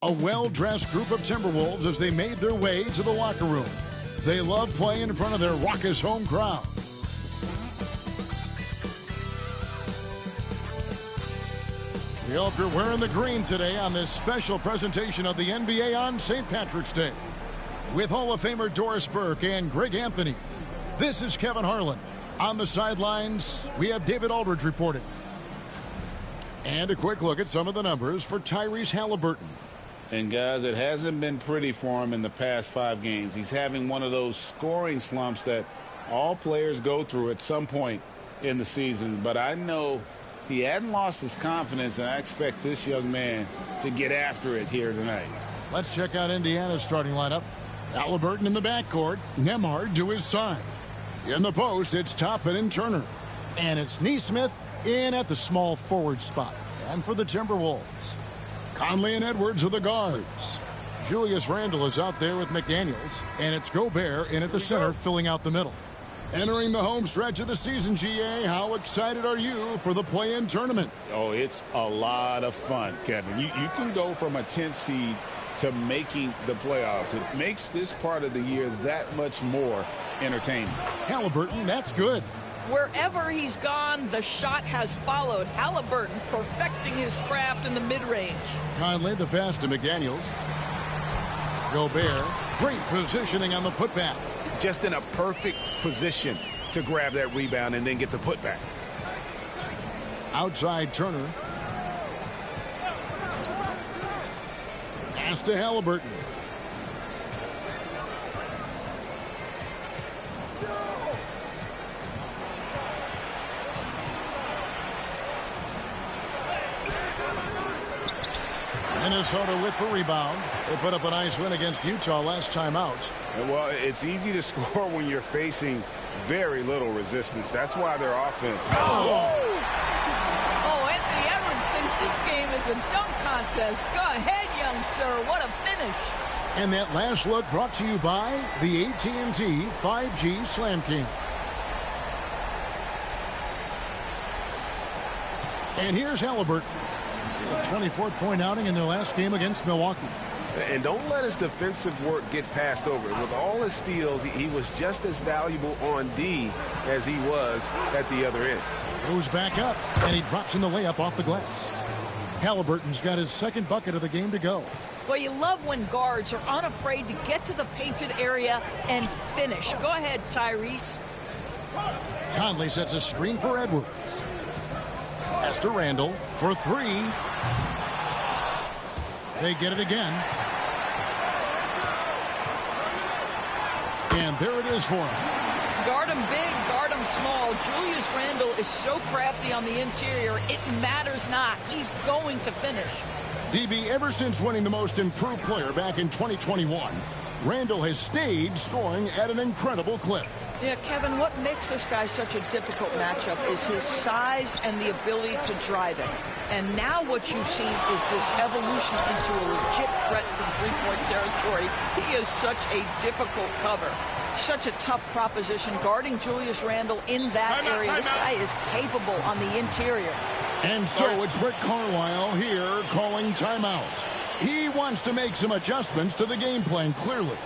A well-dressed group of Timberwolves as they made their way to the locker room. They love playing in front of their raucous home crowd. The Elk are wearing the green today on this special presentation of the NBA on St. Patrick's Day. With Hall of Famer Doris Burke and Greg Anthony, this is Kevin Harlan. On the sidelines, we have David Aldridge reporting. And a quick look at some of the numbers for Tyrese Halliburton. And guys, it hasn't been pretty for him in the past 5 games. He's having one of those scoring slumps that all players go through at some point in the season. But I know he hadn't lost his confidence, and I expect this young man to get after it here tonight. Let's check out Indiana's starting lineup. Halliburton in the backcourt, Nembhard to his side. In the post, it's Toppin and Turner. And it's Nesmith in at the small forward spot. And for the Timberwolves, Conley and Edwards are the guards. Julius Randle is out there with McDaniels, and it's Gobert in at the center, filling out the middle. Entering the home stretch of the season, GA, how excited are you for the play-in tournament? Oh, it's a lot of fun, Kevin. You can go from a 10th seed to making the playoffs. It makes this part of the year that much more entertaining. Halliburton, that's good. Wherever he's gone, the shot has followed. Halliburton perfecting his craft in the mid-range. Conley, the pass to McDaniels. Gobert, great positioning on the putback. Just in a perfect position to grab that rebound and then get the putback. Outside Turner. Pass to Halliburton. Minnesota with the rebound. They put up a nice win against Utah last time out. Well, it's easy to score when you're facing very little resistance. That's why their offense. Oh, Anthony Edwards thinks this game is a dunk contest. Go ahead, young sir. What a finish. And that last look brought to you by the AT&T 5G Slam King. And here's Halliburton. A 24-point outing in their last game against Milwaukee. And don't let his defensive work get passed over. With all his steals, he was just as valuable on D as he was at the other end. Goes back up, and he drops in the layup off the glass. Halliburton's got his second bucket of the game to go. Well, you love when guards are unafraid to get to the painted area and finish. Go ahead, Tyrese. Conley sets a screen for Edwards. Pass to Randle for 3. They get it again. And there it is for him. Guard him big, guard him small. Julius Randle is so crafty on the interior, it matters not. He's going to finish. DB, ever since winning the most improved player back in 2021, Randle has stayed scoring at an incredible clip. Yeah, Kevin, what makes this guy such a difficult matchup is his size and the ability to drive it. And now what you've seen is this evolution into a legit threat from three-point territory. He is such a difficult cover. Such a tough proposition guarding Julius Randle in that area. This guy is capable on the interior. And so it's Rick Carlisle here calling timeout. He wants to make some adjustments to the game plan, clearly.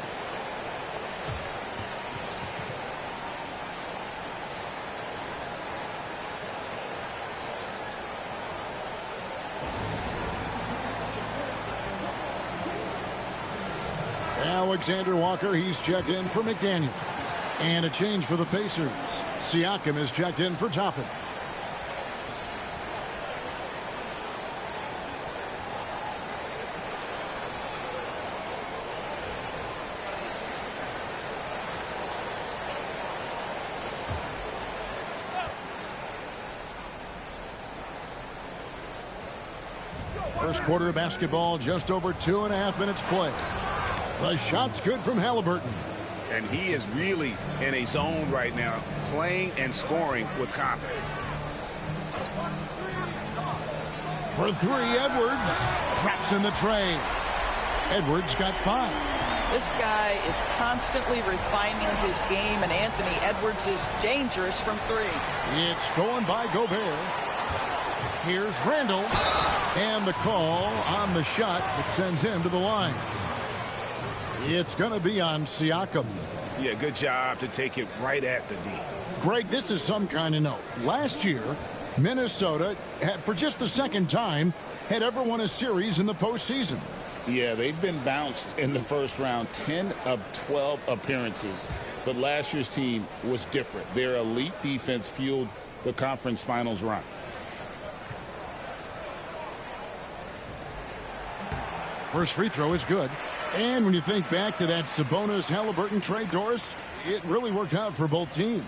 Alexander Walker, he's checked in for McDaniels. And a change for the Pacers. Siakam is checked in for Toppin. First quarter of basketball, just over 2.5 minutes play. The shot's good from Halliburton. And he is really in a zone right now, playing and scoring with confidence. For 3, Edwards traps in the tray. Edwards got 5. This guy is constantly refining his game, and Anthony Edwards is dangerous from 3. It's stolen by Gobert. Here's Randall. And the call on the shot that sends him to the line. It's going to be on Siakam. Yeah, good job to take it right at the D. Greg, this is some kind of note. Last year, Minnesota, for just the second time, had ever won a series in the postseason. Yeah, they've been bounced in the first round, 10 of 12 appearances. But last year's team was different. Their elite defense fueled the conference finals run. First free throw is good. And when you think back to that Sabonis-Halliburton trade, Doris, it really worked out for both teams.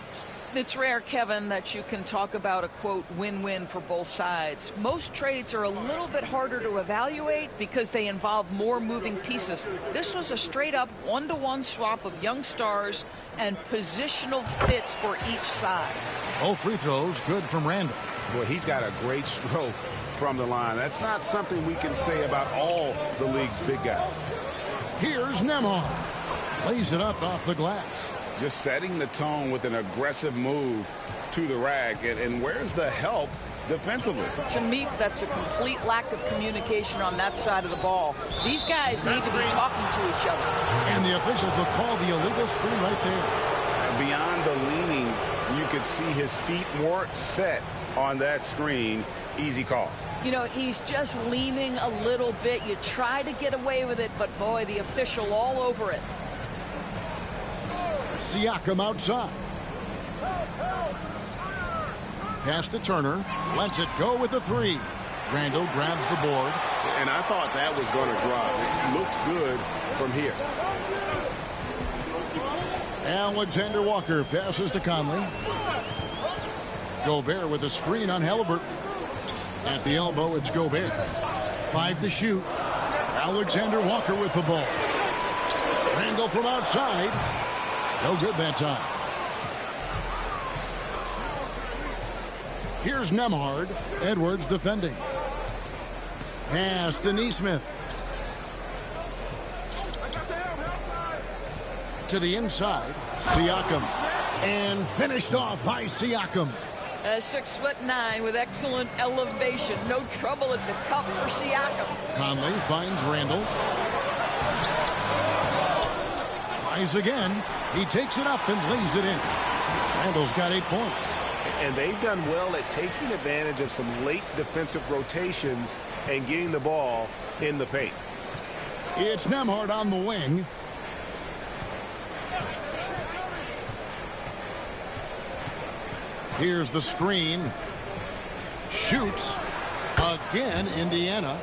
It's rare, Kevin, that you can talk about a, quote, win-win for both sides. Most trades are a little bit harder to evaluate because they involve more moving pieces. This was a straight-up one-to-one swap of young stars and positional fits for each side. Both free throws good from Randall. Boy, he's got a great stroke from the line. That's not something we can say about all the league's big guys. Here's Nembhard. Lays it up off the glass. Just setting the tone with an aggressive move to the rack. And where's the help defensively? To me, that's a complete lack of communication on that side of the ball. These guys need to be talking to each other. And the officials will call the illegal screen right there. And beyond the leaning, you could see his feet weren't set on that screen. Easy call. You know, he's just leaning a little bit. You try to get away with it, but boy, the official all over it. Siakam outside. Pass to Turner. Lets it go with a three. Randall grabs the board. And I thought that was going to drop. It looked good from here. Alexander Walker passes to Conley. Gobert with a screen on Halliburton. At the elbow, it's Gobert. 5 to shoot. Alexander Walker with the ball. Randall from outside. No good that time. Here's Nembhard. Edwards defending. Pass to Nesmith. To the inside. Siakam. And finished off by Siakam. 6'9" with excellent elevation. No trouble at the cup for Siakam. Conley finds Randall. Tries again. He takes it up and lays it in. Randall's got 8 points. And they've done well at taking advantage of some late defensive rotations and getting the ball in the paint. It's Nembhard on the wing. Here's the screen. Shoots. Again, Indiana.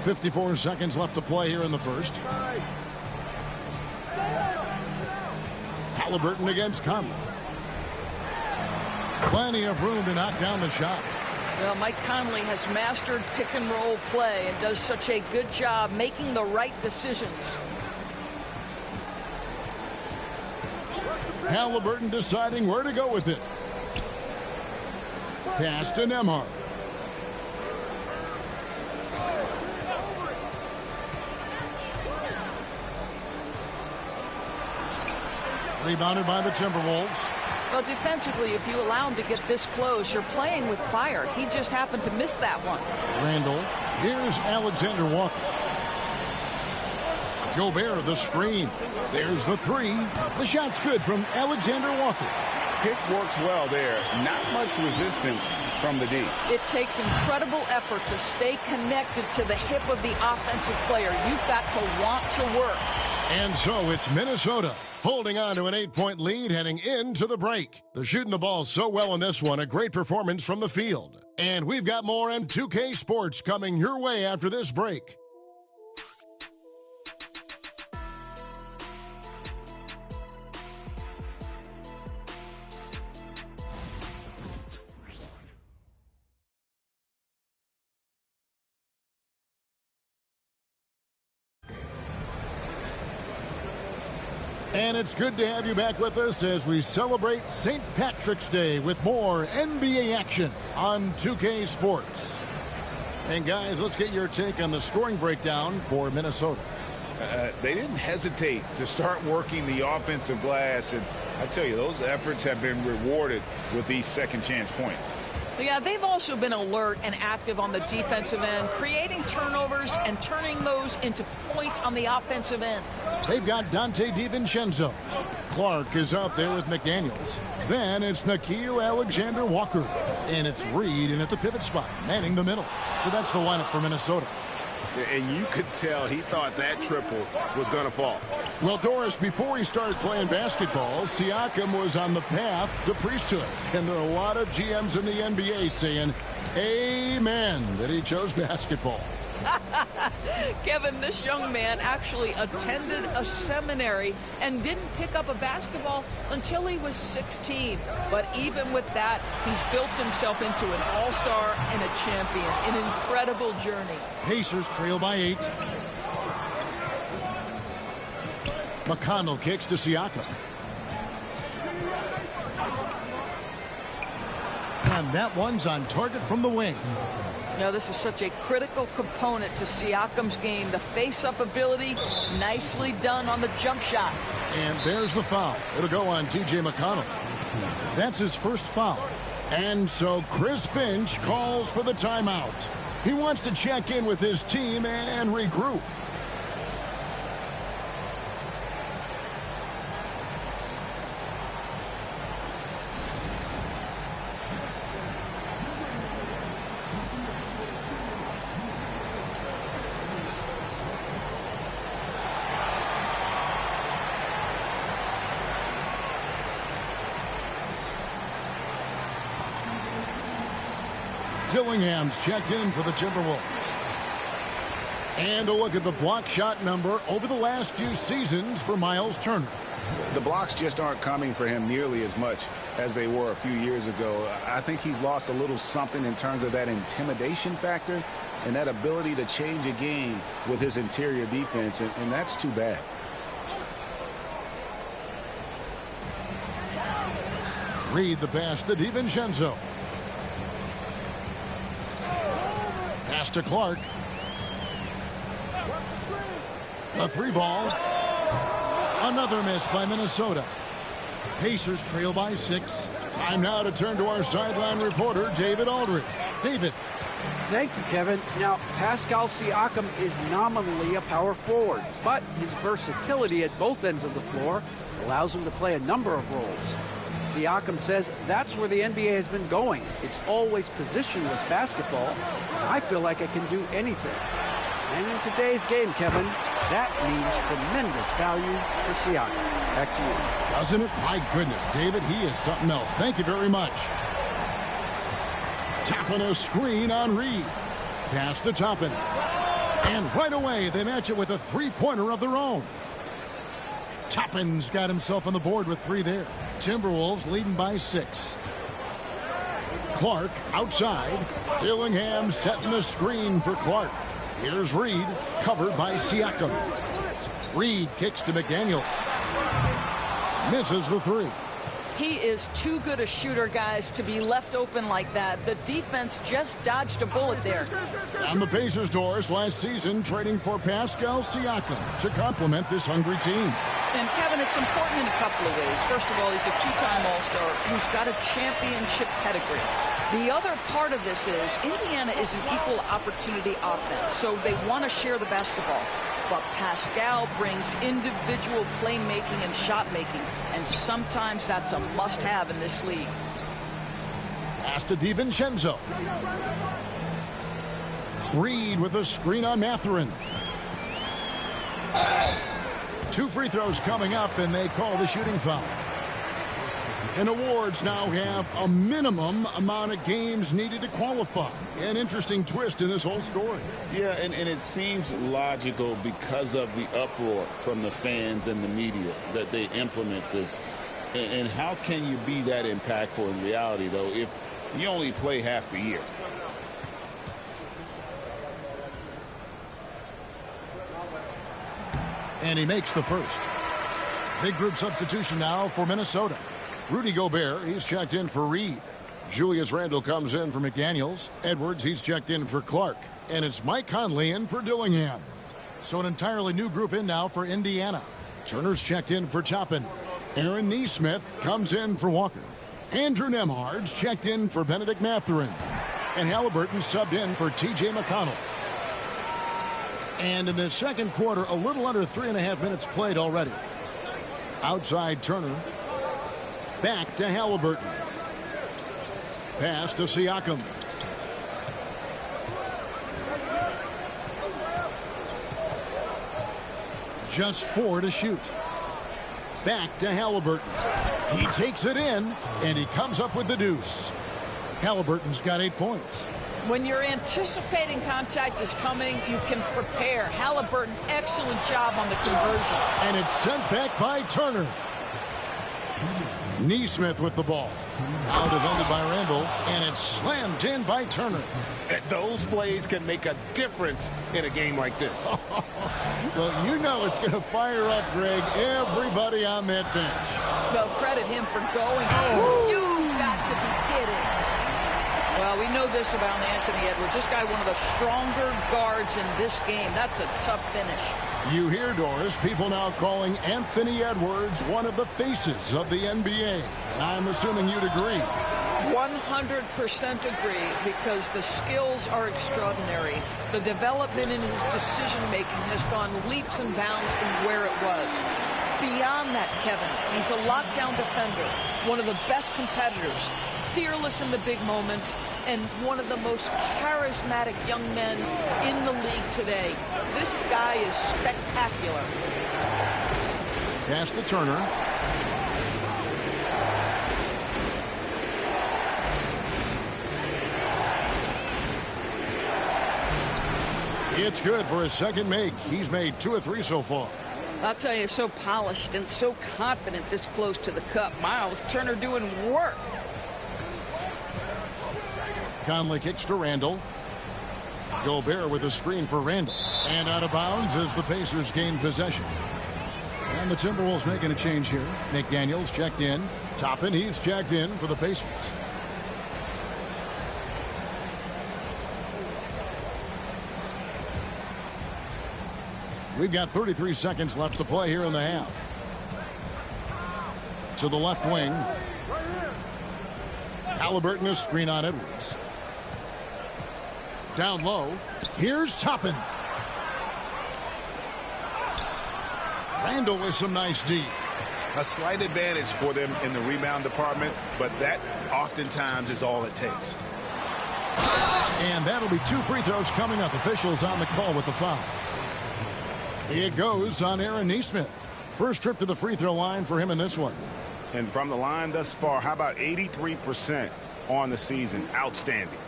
54 seconds left to play here in the first. Halliburton against Conley. Plenty of room to knock down the shot. Well, Mike Conley has mastered pick and roll play and does such a good job making the right decisions. Halliburton deciding where to go with it. Pass to Nembhard. Rebounded by the Timberwolves. Well, defensively, if you allow him to get this close, you're playing with fire. He just happened to miss that one. Randall. Here's Alexander Walker. Gobert, the screen. There's the three. The shot's good from Alexander Walker. Pick works well there. Not much resistance from the D. It takes incredible effort to stay connected to the hip of the offensive player. You've got to want to work. And so it's Minnesota holding on to an 8-point lead heading into the break. They're shooting the ball so well in this one. A great performance from the field. And we've got more M2K Sports coming your way after this break. And it's good to have you back with us as we celebrate St. Patrick's Day with more NBA action on 2K Sports. And guys, let's get your take on the scoring breakdown for Minnesota. They didn't hesitate to start working the offensive glass, and I tell you, those efforts have been rewarded with these second chance points. Yeah, they've also been alert and active on the defensive end, creating turnovers and turning those into points on the offensive end. They've got Dante DiVincenzo. Clark is out there with McDaniels. Then it's Nickeil Alexander-Walker. And it's Reed in at the pivot spot, manning the middle. So that's the lineup for Minnesota. And you could tell he thought that triple was going to fall. Well, Doris, before he started playing basketball, Siakam was on the path to priesthood. And there are a lot of GMs in the NBA saying, amen, that he chose basketball. Kevin, this young man actually attended a seminary and didn't pick up a basketball until he was 16. But even with that, he's built himself into an all-star and a champion. An incredible journey. Pacers trail by 8. McConnell kicks to Siakam. And that one's on target from the wing. Now, this is such a critical component to Siakam's game. The face-up ability, nicely done on the jump shot. And there's the foul. It'll go on T.J. McConnell. That's his first foul. And so Chris Finch calls for the timeout. He wants to check in with his team and regroup. Dillingham's checked in for the Timberwolves. And a look at the block shot number over the last few seasons for Miles Turner. The blocks just aren't coming for him nearly as much as they were a few years ago. I think he's lost a little something in terms of that intimidation factor and that ability to change a game with his interior defense, and that's too bad. Reed the pass to DiVincenzo. Pass to Clark. A 3-ball. Another miss by Minnesota. Pacers trail by 6. Time now to turn to our sideline reporter, David Aldridge. David. Thank you, Kevin. Now, Pascal Siakam is nominally a power forward, but his versatility at both ends of the floor allows him to play a number of roles. Siakam says that's where the NBA has been going. It's always positionless basketball. I feel like I can do anything. And in today's game, Kevin, that means tremendous value for Siakam. Back to you. Doesn't it? My goodness, David, he is something else. Thank you very much. Toppin a screen on Reed. Pass to Toppin. And right away, they match it with a three-pointer of their own. Toppin's got himself on the board with 3 there. Timberwolves leading by 6. Clark outside. Dillingham setting the screen for Clark. Here's Reed, covered by Siakam. Reed kicks to McDaniels. Misses the 3. He is too good a shooter, guys, to be left open like that. The defense just dodged a bullet there. On the Pacers' doors last season, trading for Pascal Siakam to complement this hungry team. And, Kevin, it's important in a couple of ways. First of all, he's a 2-time All-Star who's got a championship pedigree. The other part of this is Indiana is an equal opportunity offense, so they want to share the basketball. But Pascal brings individual playmaking and shot making, and sometimes that's a must-have in this league. Pass to DiVincenzo. Reed with a screen on Mathurin. 2 free throws coming up, and they call the shooting foul. And awards now have a minimum amount of games needed to qualify. An interesting twist in this whole story. Yeah, and it seems logical because of the uproar from the fans and the media that they implement this. And how can you be that impactful in reality, though, if you only play half the year? And he makes the first. Big group substitution now for Minnesota. Rudy Gobert, he's checked in for Reed. Julius Randle comes in for McDaniels. Edwards, he's checked in for Clark. And it's Mike Conley in for Dillingham. So an entirely new group in now for Indiana. Turner's checked in for Toppin. Aaron Neesmith comes in for Walker. Andrew Nembhard's checked in for Benedict Mathurin. And Halliburton subbed in for T.J. McConnell. And in the second quarter, a little under 3.5 minutes played already. Outside Turner. Back to Halliburton. Pass to Siakam. Just 4 to shoot. Back to Halliburton. He takes it in, and he comes up with the deuce. Halliburton's got 8 points. When you're anticipating contact is coming, you can prepare. Halliburton, excellent job on the conversion. And it's sent back by Turner. Neesmith with the ball. Now defended by Randall, and it's slammed in by Turner. Those plays can make a difference in a game like this. Well, you know it's going to fire up, Greg, everybody on that bench. Well, credit him for going. You got to be kidding. Well, we know this about Anthony Edwards. This guy, one of the stronger guards in this game. That's a tough finish. You hear, Doris, people now calling Anthony Edwards one of the faces of the NBA. And I'm assuming you'd agree. 100% agree, because the skills are extraordinary. The development in his decision-making has gone leaps and bounds from where it was. Beyond that, Kevin, he's a lockdown defender, one of the best competitors, fearless in the big moments, and one of the most charismatic young men in the league today. This guy is spectacular. Pass to Turner. It's good for his second make. He's made 2 of 3 so far. I'll tell you, so polished and so confident this close to the cup. Miles Turner doing work. Conley kicks to Randall. Gobert with a screen for Randall. And out of bounds as the Pacers gain possession. And the Timberwolves making a change here. McDaniels checked in. Toppin, he's checked in for the Pacers. We've got 33 seconds left to play here in the half. To the left wing. Halliburton, a screen on Edwards. Down low. Here's Toppin. Randall with some nice D. A slight advantage for them in the rebound department, but that oftentimes is all it takes. And that'll be 2 free throws coming up. Officials on the call with the foul. It goes on Aaron Neesmith. First trip to the free throw line for him in this one. And from the line thus far, how about 83% on the season? Outstanding.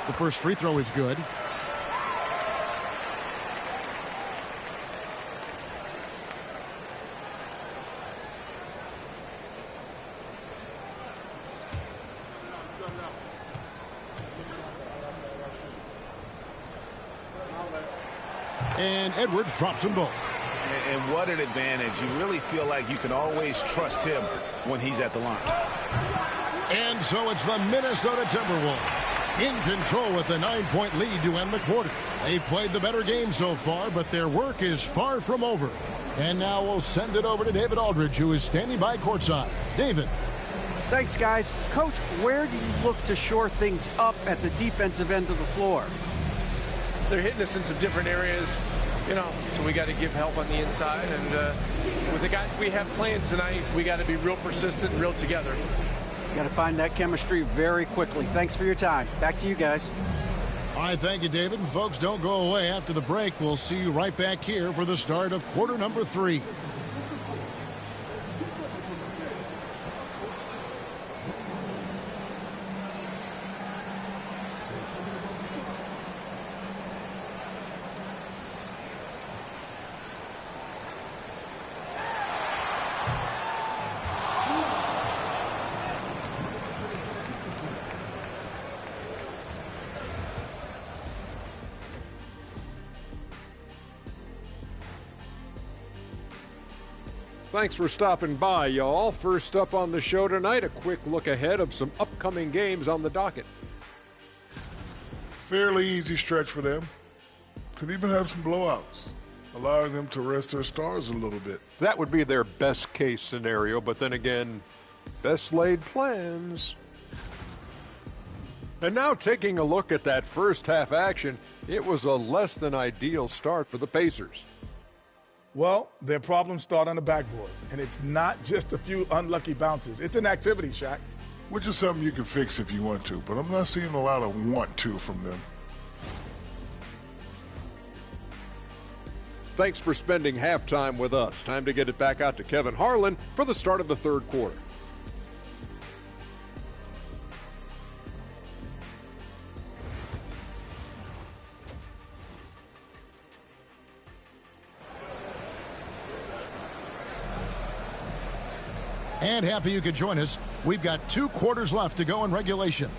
The first free throw is good. And Edwards drops them both. And what an advantage. You really feel like you can always trust him when he's at the line. And so it's the Minnesota Timberwolves in control with the 9-point lead to end the quarter. They've played the better game so far, but their work is far from over. And now we'll send it over to David Aldridge, who is standing by courtside. David. Thanks, guys. Coach, where do you look to shore things up at the defensive end of the floor? They're hitting us in some different areas, so we got to give help on the inside. And with the guys we have playing tonight, we got to be real persistent, real together. Got to find that chemistry very quickly. Thanks for your time. Back to you guys. All right, thank you, David. And folks, don't go away. After the break, we'll see you right back here for the start of quarter number 3. Thanks for stopping by, y'all. First up on the show tonight, a quick look ahead of some upcoming games on the docket. Fairly easy stretch for them. Could even have some blowouts, allowing them to rest their stars a little bit. That would be their best case scenario, but then again, best laid plans. And now taking a look at that first half action, it was a less than ideal start for the Pacers. Well, their problems start on the backboard, and it's not just a few unlucky bounces. It's an activity, Shaq. Which is something you can fix if you want to, but I'm not seeing a lot of want to from them. Thanks for spending halftime with us. Time to get it back out to Kevin Harlan for the start of the third quarter. And happy you could join us. We've got 2 quarters left to go in regulation.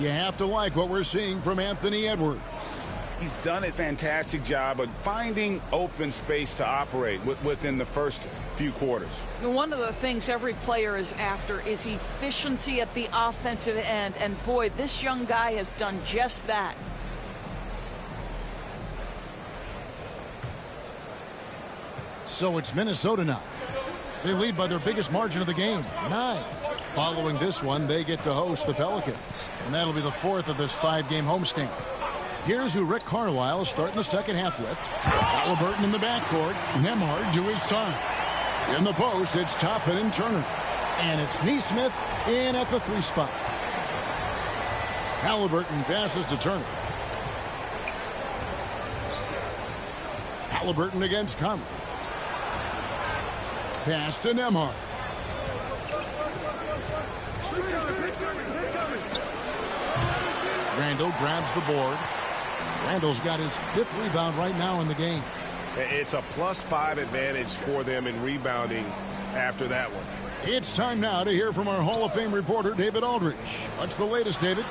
You have to like what we're seeing from Anthony Edwards. He's done a fantastic job of finding open space to operate within the first few quarters. One of the things every player is after is efficiency at the offensive end. And boy, this young guy has done just that. So it's Minnesota now. They lead by their biggest margin of the game, 9. Following this one, they get to host the Pelicans. And that'll be the 4th of this 5-game homestand. Here's who Rick Carlisle is starting the second half with. Halliburton in the backcourt. Nembhard to his side. In the post, it's Toppin and Turner. And it's Nesmith in at the 3 spot. Halliburton passes to Turner. Halliburton against Conley. Pass to Nembhard. Randall grabs the board. Randall's got his 5th rebound right now in the game. It's a +5 advantage for them in rebounding after that one. It's time now to hear from our Hall of Fame reporter, David Aldridge. What's the latest, David?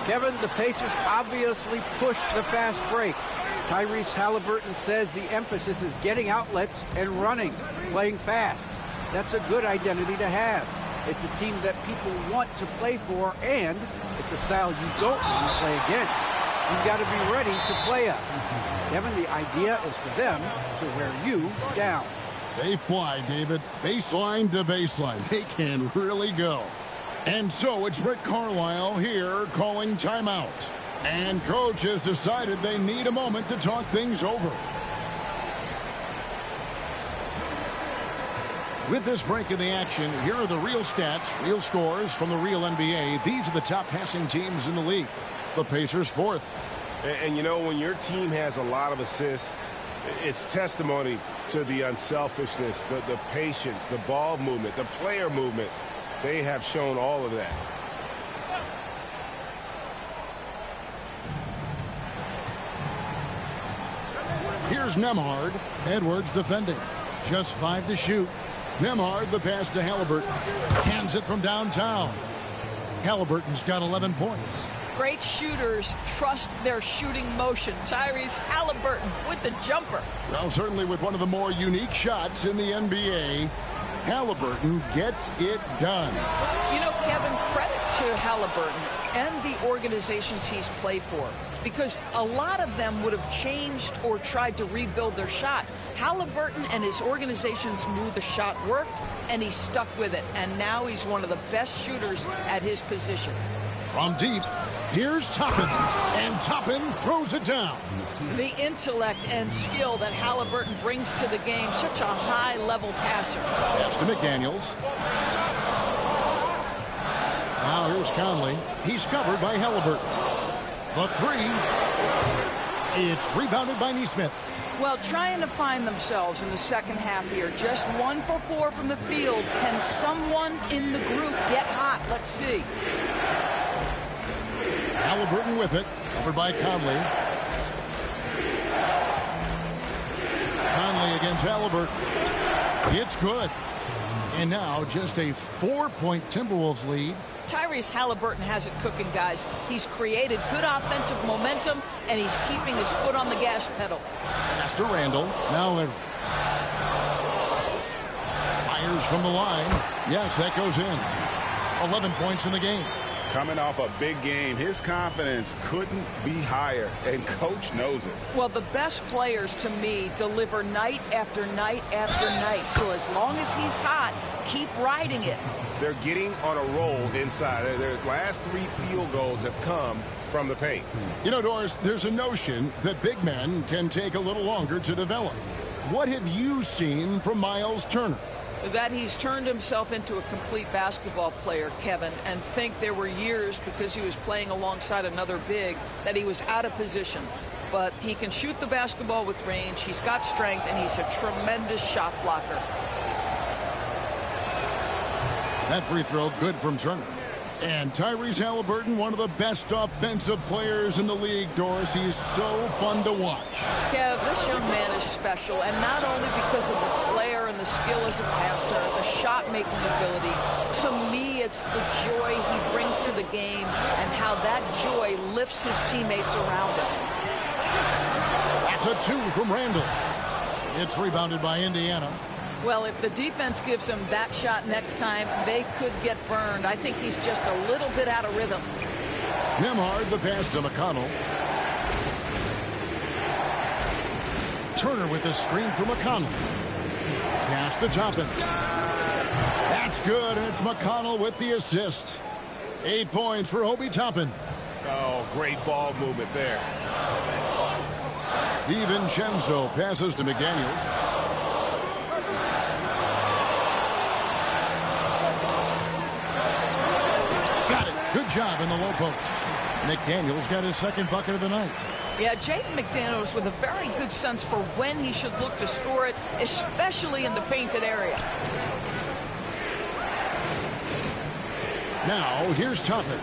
Kevin, the Pacers obviously pushed the fast break. Tyrese Halliburton says the emphasis is getting outlets and running, playing fast. That's a good identity to have. It's a team that people want to play for, and it's a style you don't want to play against. You've got to be ready to play us. Kevin, the idea is for them to wear you down. They fly, David. Baseline to baseline. They can really go. And so it's Rick Carlisle here calling timeout. And coach has decided they need a moment to talk things over. With this break in the action, here are the real stats, real scores from the real NBA. These are the top passing teams in the league. The Pacers 4th. And you know, when your team has a lot of assists, it's testimony to the unselfishness, the patience, the ball movement, the player movement. They have shown all of that. Here's Nembhard. Edwards defending. Just 5 to shoot. Nembhard, the pass to Halliburton. Hands it from downtown. Halliburton's got 11 points. Great shooters trust their shooting motion. Tyrese Halliburton with the jumper. Well, certainly with one of the more unique shots in the NBA, Halliburton gets it done. You know, Kevin, credit to Halliburton and the organizations he's played for, because a lot of them would have changed or tried to rebuild their shot. Halliburton and his organizations knew the shot worked, and he stuck with it. And now he's one of the best shooters at his position. From deep, here's Toppin, and Toppin throws it down. The intellect and skill that Halliburton brings to the game, such a high-level passer. Pass to McDaniels. Now here's Conley. He's covered by Halliburton. The 3. It's rebounded by Nesmith. Well, trying to find themselves in the second half here. Just 1 for 4 from the field. Can someone in the group get hot? Let's see. Halliburton with it. Covered by Conley. Conley against Halliburton. It's good. And now just a 4-point Timberwolves lead. Tyrese Halliburton has it cooking, guys. He's created good offensive momentum, and he's keeping his foot on the gas pedal. Pass to Randall. Now Edwards. Turner's from the line. Yes, that goes in. 11 points in the game. Coming off a big game, his confidence couldn't be higher, and coach knows it. Well, the best players, to me, deliver night after night after night. So as long as he's hot, keep riding it. They're getting on a roll inside. Their last 3 field goals have come from the paint. You know, Doris, there's a notion that big men can take a little longer to develop. What have you seen from Miles Turner? That he's turned himself into a complete basketball player, Kevin, and think there were years because he was playing alongside another big that he was out of position. But he can shoot the basketball with range, he's got strength, and he's a tremendous shot blocker. That free throw good from Turner. And Tyrese Halliburton, one of the best offensive players in the league, Doris. He's so fun to watch. Kev, this young man is special, and not only because of the flair and the skill as a passer, the shot-making ability. To me, it's the joy he brings to the game and how that joy lifts his teammates around him. That's a 2 from Randall. It's rebounded by Indiana. Well, if the defense gives him that shot next time, they could get burned. I think he's just a little bit out of rhythm. Nembhard, the pass to McConnell. Turner with the screen for McConnell. Pass to Toppin. That's good, and it's McConnell with the assist. 8 points for Obi Toppin. Oh, great ball movement there. DiVincenzo passes to McDaniels. Good job in the low post. McDaniels got his second bucket of the night. Yeah, Jaden McDaniels with a very good sense for when he should look to score it, especially in the painted area. Now, here's Toppin.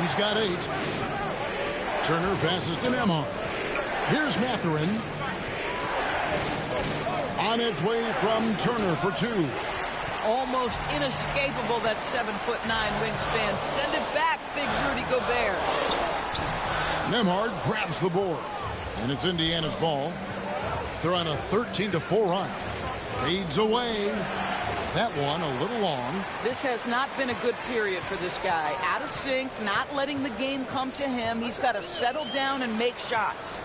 He's got 8. Turner passes to Nembhard. Here's Mathurin. On its way from Turner for 2. Almost inescapable, that 7'9" wingspan. Send it back, big Rudy Gobert. Nembhard grabs the board. And it's Indiana's ball. They're on a 13-4 run. Fades away. That one a little long. This has not been a good period for this guy. Out of sync, not letting the game come to him. He's got to settle down and make shots.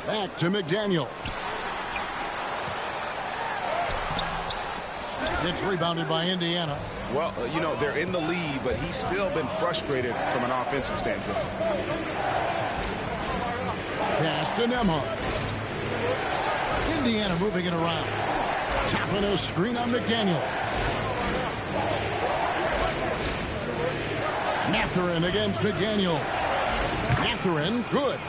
Back to McDaniel. It's rebounded by Indiana. Well, you know, they're in the lead, but he's still been frustrated from an offensive standpoint. Pass to Nembhard. Indiana moving it around. Tapping a screen on McDaniel. Mathurin against McDaniel. Mathurin, good.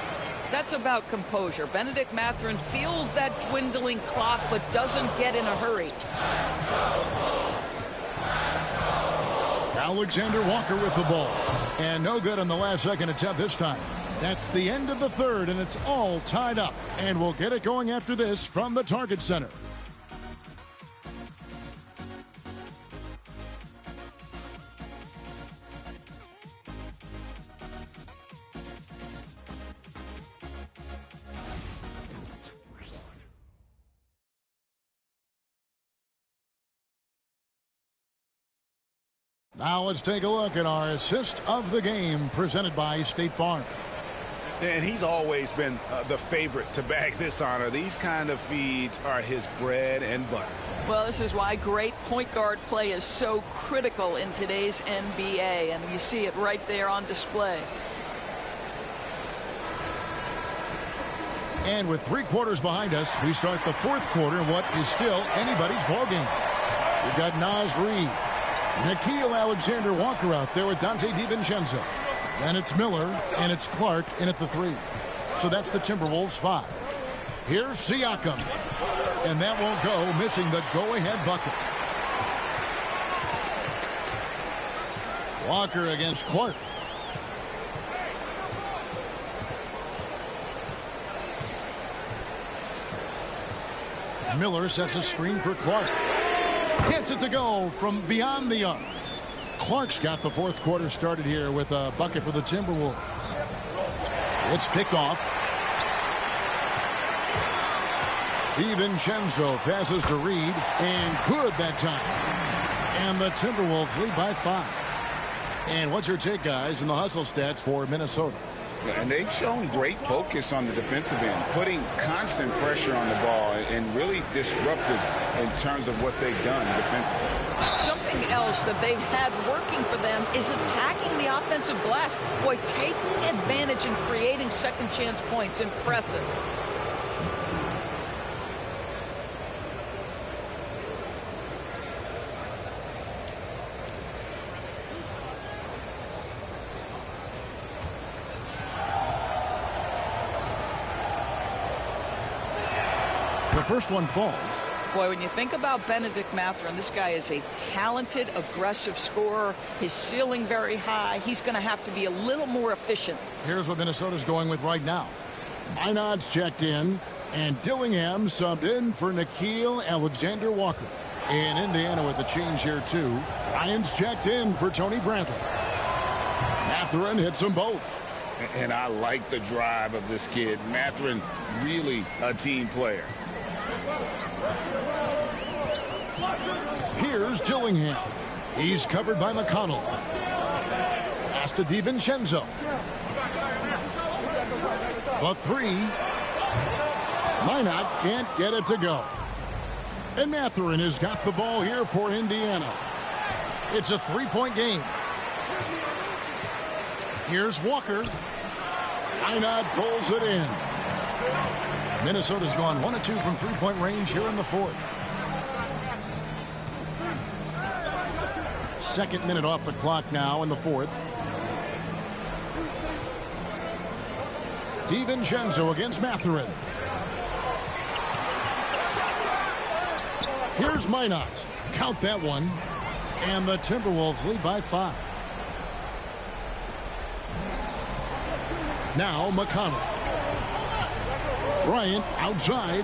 That's about composure. Benedict Mathurin feels that dwindling clock, but doesn't get in a hurry. Alexander Walker with the ball. And no good on the last second attempt this time. That's the end of the third, and it's all tied up. And we'll get it going after this from the Target Center. Now let's take a look at our assist of the game presented by State Farm. And he's always been the favorite to bag this honor. These kind of feeds are his bread and butter. Well, this is why great point guard play is so critical in today's NBA, and you see it right there on display. And with 3 quarters behind us, we start the 4th quarter in what is still anybody's ballgame. We've got Naz Reid, Nickeil Alexander-Walker out there with Dante DiVincenzo. Then it's Miller, and it's Clark in at the 3. So that's the Timberwolves 5. Here's Siakam. And that won't go, missing the go-ahead bucket. Walker against Clark. Miller sets a screen for Clark. Gets it to go from beyond the arc. Clark's got the 4th quarter started here with a bucket for the Timberwolves. It's picked off. DiVincenzo passes to Reid, and good that time. And the Timberwolves lead by 5. And what's your take, guys, in the hustle stats for Minnesota? And they've shown great focus on the defensive end, putting constant pressure on the ball and really disruptive in terms of what they've done defensively. Something else that they've had working for them is attacking the offensive glass. Boy, taking advantage and creating second chance points. Impressive. The first one falls. Boy, when you think about Benedict Mathurin, this guy is a talented, aggressive scorer. His ceiling very high. He's going to have to be a little more efficient. Here's what Minnesota's going with right now. Minot's checked in, and Dillingham subbed in for Nickeil Alexander-Walker. And Indiana with a change here, too. Ryan's checked in for Tony Bradley. Mathurin hits them both. And I like the drive of this kid. Mathurin, really a team player. Here's Dillingham. He's covered by McConnell. Pass to DiVincenzo. The three. Minot can't get it to go. And Mathurin has got the ball here for Indiana. It's a three-point game. Here's Walker. Minot pulls it in. Minnesota's gone 1 of 2 from three-point range here in the fourth. Second minute off the clock now in the fourth. DiVincenzo against Mathurin. Here's Minot. Count that one. And the Timberwolves lead by 5. Now McConnell. Bryant outside.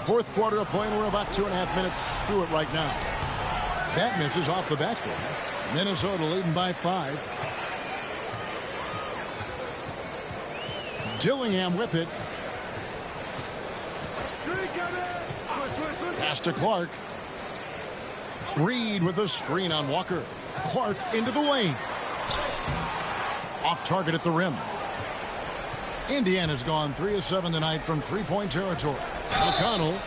Fourth quarter of play, and we're about 2.5 minutes through it right now. That misses off the backboard. Minnesota leading by 5. Dillingham with it. Pass to Clark. Reed with a screen on Walker. Clark into the lane. Off target at the rim. Indiana's gone 3 of 7 tonight from three-point territory. McConnell.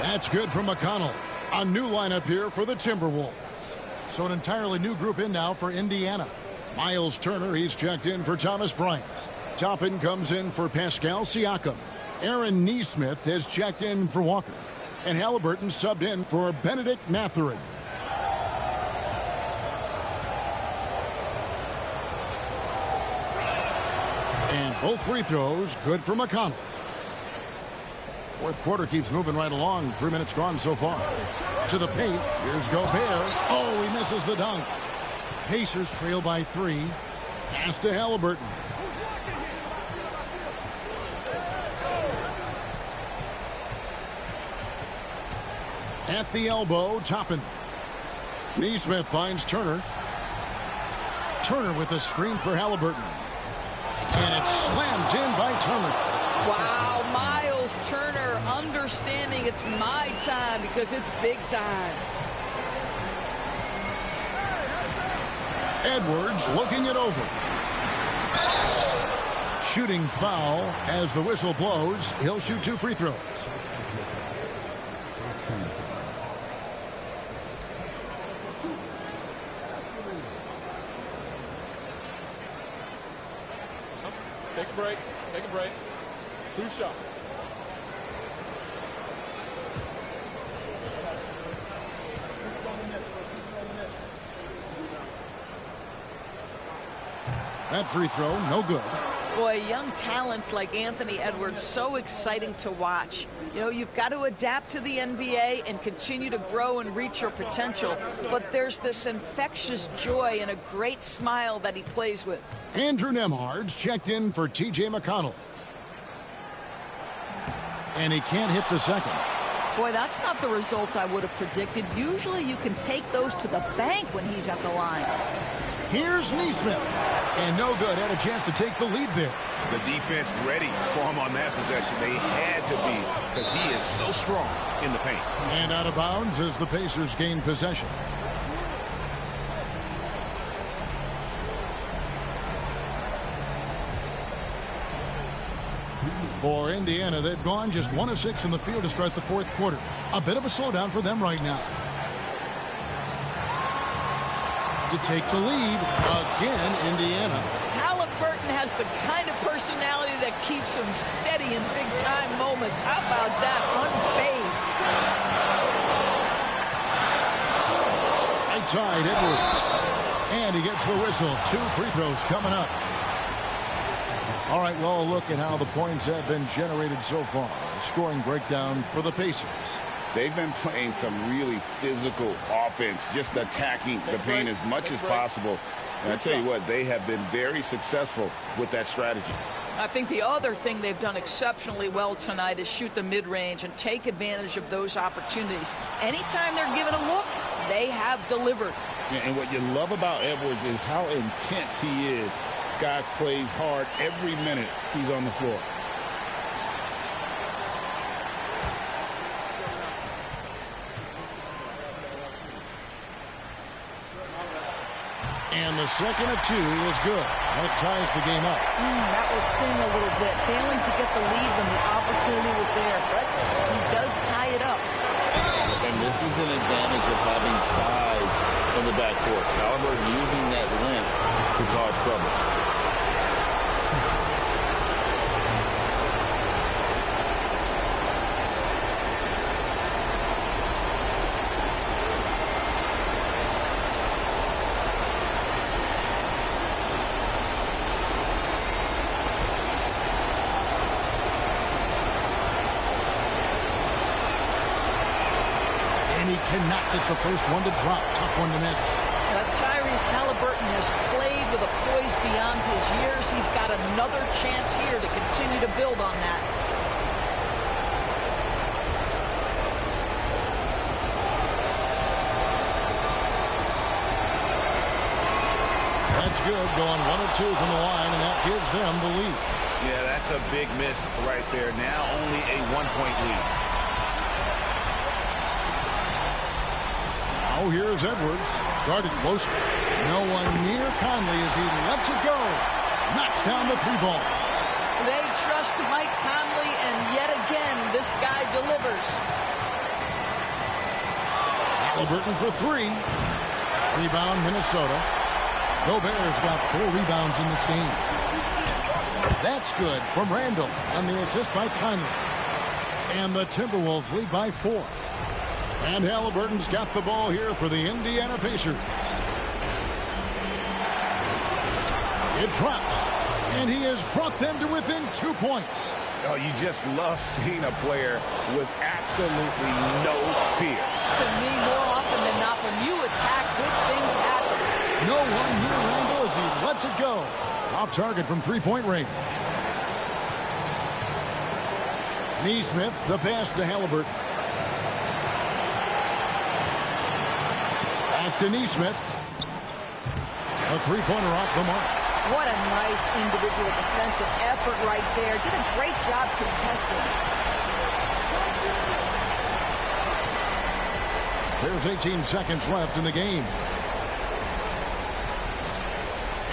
That's good from McConnell. A new lineup here for the Timberwolves. So an entirely new group in now for Indiana. Miles Turner, he's checked in for Thomas Bryant. Toppin comes in for Pascal Siakam. Aaron Nesmith has checked in for Walker. And Halliburton subbed in for Benedict Mathurin. And both free throws good for McConnell. Fourth quarter keeps moving right along. 3 minutes gone so far. To the paint. Here's Gobert. Oh, he misses the dunk. Pacers trail by 3. Pass to Halliburton. At the elbow, Toppin. Nesmith finds Turner. Turner with a screen for Halliburton. And it's slammed in by Turner. Wow, Miles Turner understanding it's my time because it's big time. Edwards looking it over. Shooting foul as the whistle blows. He'll shoot 2 free throws. Take a break. Take a break. 2 shots. That free throw, no good. Boy, young talents like Anthony Edwards, so exciting to watch. You know, you've got to adapt to the NBA and continue to grow and reach your potential. But there's this infectious joy and a great smile that he plays with. Andrew Nembhard's checked in for T.J. McConnell. And he can't hit the second. Boy, that's not the result I would have predicted. Usually you can take those to the bank when he's at the line. Here's Neesmith. And no good. Had a chance to take the lead there. The defense ready for him on that possession. They had to be, because he is so strong in the paint. And out of bounds as the Pacers gain possession. For Indiana, they've gone just 1 of 6 in the field to start the fourth quarter. A bit of a slowdown for them right now. To take the lead, again, Indiana. Halliburton has the kind of personality that keeps him steady in big-time moments. How about that? Unfazed. Right side, Edwards. And he gets the whistle. 2 free throws coming up. All right, well, look at how the points have been generated so far. Scoring breakdown for the Pacers. They've been playing some really physical offense, just attacking the paint as much as possible. And I tell you what, they have been very successful with that strategy. I think the other thing they've done exceptionally well tonight is shoot the mid-range and take advantage of those opportunities. Anytime they're given a look, they have delivered. Yeah, and what you love about Edwards is how intense he is. Guy plays hard every minute he's on the floor. And the second of 2 is good. That ties the game up. That will sting a little bit. Failing to get the lead when the opportunity was there. But he does tie it up. And this is an advantage of having size in the backcourt. Halliburton using that length to cause trouble. Cannot get the first one to drop. Tough one to miss. Tyrese Halliburton has played with a poise beyond his years. He's got another chance here to continue to build on that. That's good. Going 1 of 2 from the line, and that gives them the lead. Yeah, that's a big miss right there. Now only a 1-point lead. Oh, here's Edwards. Guarded closely. No one near Conley as he lets it go. Knocks down the 3-ball. They trust Mike Conley, and yet again, this guy delivers. Halliburton for 3. Rebound, Minnesota. Gobert's got 4 rebounds in this game. That's good from Randall on the assist by Conley. And the Timberwolves lead by 4. And Halliburton's got the ball here for the Indiana Pacers. It drops, and he has brought them to within 2 points. Oh, you just love seeing a player with absolutely no fear. To me, more often than not, when you attack, good things happen. No one near Randall as he lets it go. Off target from 3-point range. Neesmith, the pass to Halliburton. To Neesmith. A 3-pointer off the mark. What a nice individual defensive effort right there. Did a great job contesting. There's 18 seconds left in the game.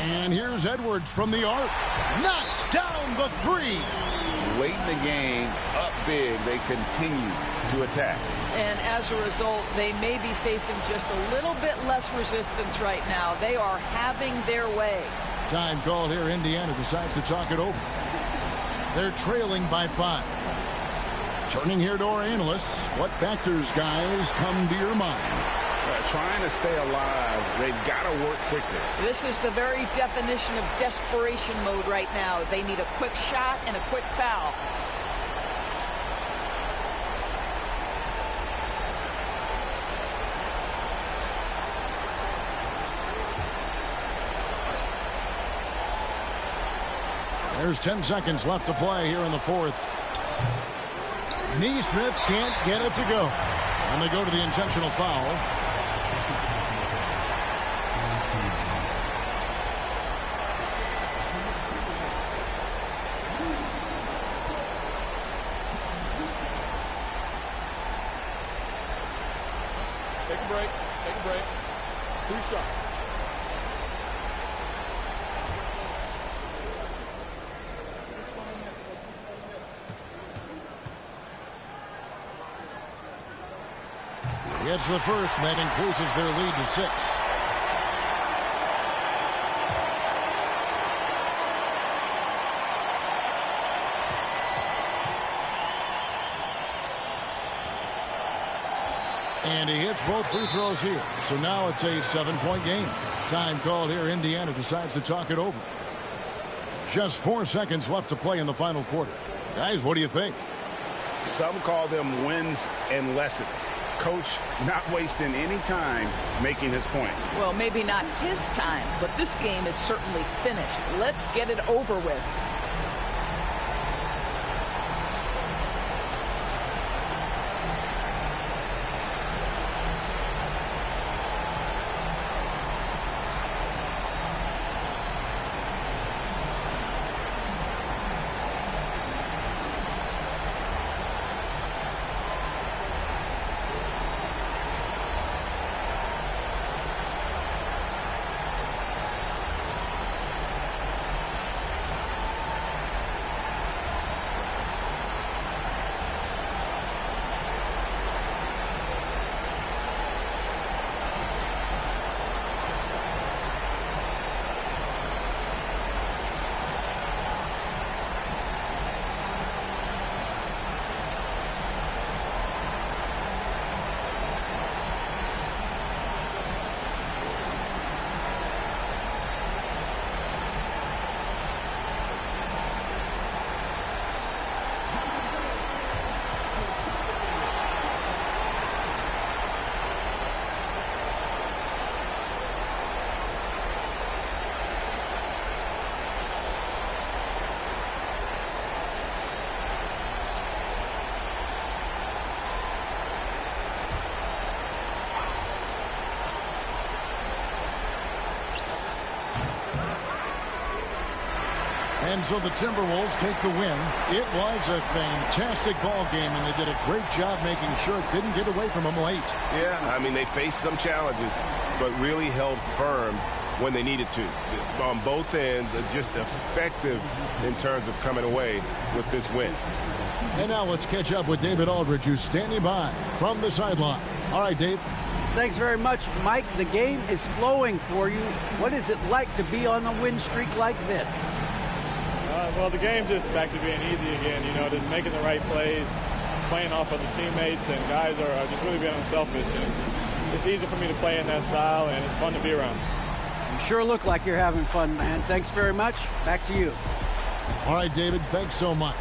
And here's Edwards from the arc. Knocks down the 3. Late in the game, up big, they continue to attack. And as a result, they may be facing just a little bit less resistance right now. They are having their way. Time called here. Indiana decides to talk it over. They're trailing by 5. Turning here to our analysts. What factors, guys, come to your mind? trying to stay alive. They've got to work quickly. This is the very definition of desperation mode right now. They need a quick shot and a quick foul. There's 10 seconds left to play here in the fourth. Neesmith can't get it to go. And they go to the intentional foul. Take a break. Take a break. 2 shots. Gets the first, and that increases their lead to 6. And he hits both free throws here. So now it's a 7-point game. Time called here. Indiana decides to talk it over. Just 4 seconds left to play in the final quarter. Guys, what do you think? Some call them wins and lessons. Coach not wasting any time making his point. Well, maybe not his time, but this game is certainly finished. Let's get it over with. And so the Timberwolves take the win. It was a fantastic ball game, and they did a great job making sure it didn't get away from them late. Yeah, I mean, they faced some challenges, but really held firm when they needed to. On both ends, just effective in terms of coming away with this win. And now let's catch up with David Aldridge, who's standing by from the sideline. All right, Dave. Thanks very much, Mike. The game is flowing for you. What is it like to be on a win streak like this? Well, the game's just back to being easy again, you know, just making the right plays, playing off of the teammates, and guys are just really being unselfish. And it's easy for me to play in that style, and it's fun to be around. You sure look like you're having fun, man. Thanks very much. Back to you. All right, David, thanks so much.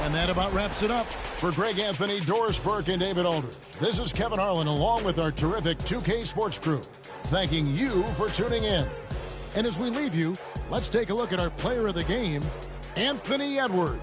And that about wraps it up. For Greg Anthony, Doris Burke, and David Aldridge, this is Kevin Harlan along with our terrific 2K Sports crew, thanking you for tuning in. And as we leave you, let's take a look at our player of the game, Anthony Edwards.